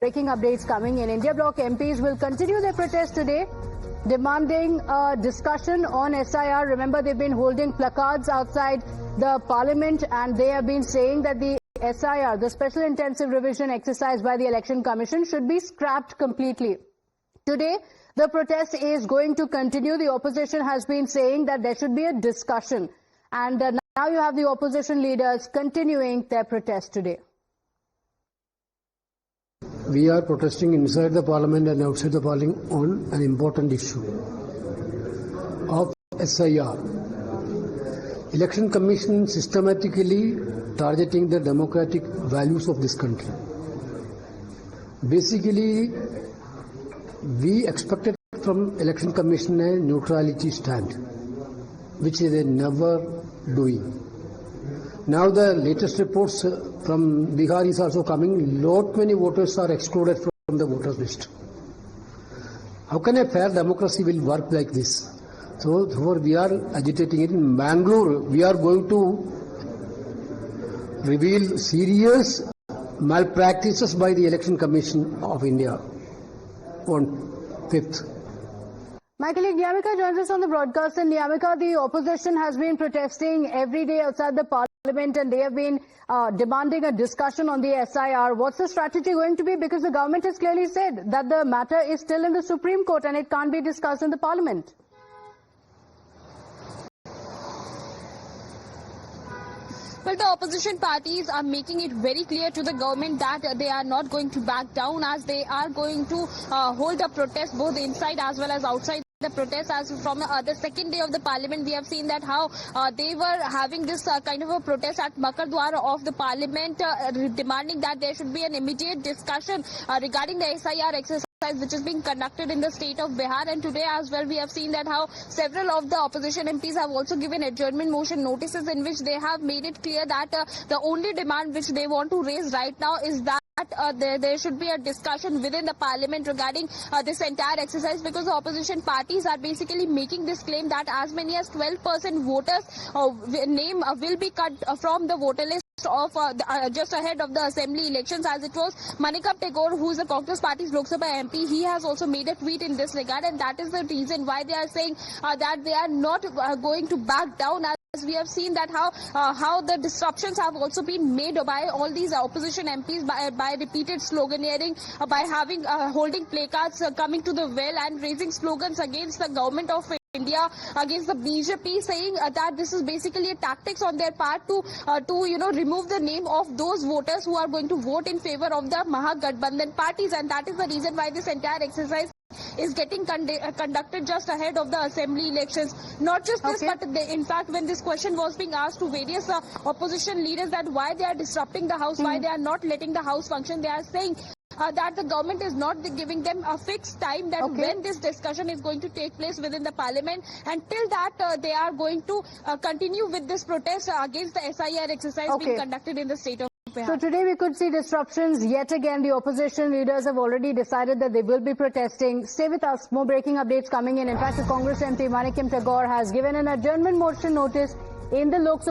Breaking updates coming in. India Bloc MPs will continue their protest today, demanding a discussion on SIR. Remember, they've been holding placards outside the parliament and they have been saying that the SIR, the Special Intensive Revision exercise by the Election Commission, should be scrapped completely. Today, the protest is going to continue. The opposition has been saying that there should be a discussion. And now you have the opposition leaders continuing their protest today. We are protesting inside the parliament and outside the parliament on an important issue of SIR. Election Commission systematically targeting the democratic values of this country. Basically, we expected from Election Commission a neutrality stand, which they never doing. Now the latest reports from Bihar is also coming. Lot many voters are excluded from the voters list. How can a fair democracy will work like this? So therefore we are agitating it. In Bangalore, we are going to reveal serious malpractices by the Election Commission of India on 5th. My colleague Niyamika joins us on the broadcast. And Niyamika, the opposition has been protesting every day outside the parliament and they have been demanding a discussion on the SIR. What's the strategy going to be? Because the government has clearly said that the matter is still in the Supreme Court and it can't be discussed in the parliament. Well, the opposition parties are making it very clear to the government that they are not going to back down, as they are going to hold a protest both inside as well as outside the protest. As from the second day of the parliament, we have seen that how they were having this kind of a protest at Makardwar of the parliament, demanding that there should be an immediate discussion regarding the SIR exercise which is being conducted in the state of Bihar. And today as well we have seen that how several of the opposition MPs have also given adjournment motion notices in which they have made it clear that the only demand which they want to raise right now is that there should be a discussion within the parliament regarding this entire exercise, because the opposition parties are basically making this claim that as many as 12% voters name will be cut from the voter list of just ahead of the assembly elections, as it was. Manikam Tagore, who is the Congress Party's Lok Sabha MP, he has also made a tweet in this regard, and that is the reason why they are saying that they are not going to back down. As we have seen that how the disruptions have also been made by all these opposition MPs by repeated sloganeering, by having holding placards, coming to the well and raising slogans against the government of India, against the BJP, saying that this is basically a tactics on their part to remove the name of those voters who are going to vote in favor of the Mahagathbandhan parties, and that is the reason why this entire exercise is getting conducted just ahead of the assembly elections. Not just this, but in fact, when this question was being asked to various opposition leaders that why they are disrupting the house, why they are not letting the house function, they are saying that the government is not giving them a fixed time that when this discussion is going to take place within the parliament. Until that, they are going to continue with this protest against the SIR exercise being conducted in the state of Bihar. So today we could see disruptions yet again. The opposition leaders have already decided that they will be protesting. Stay with us. More breaking updates coming in. In fact, the Congress MP Manikam Tagore has given an adjournment motion notice in the Lok Sabha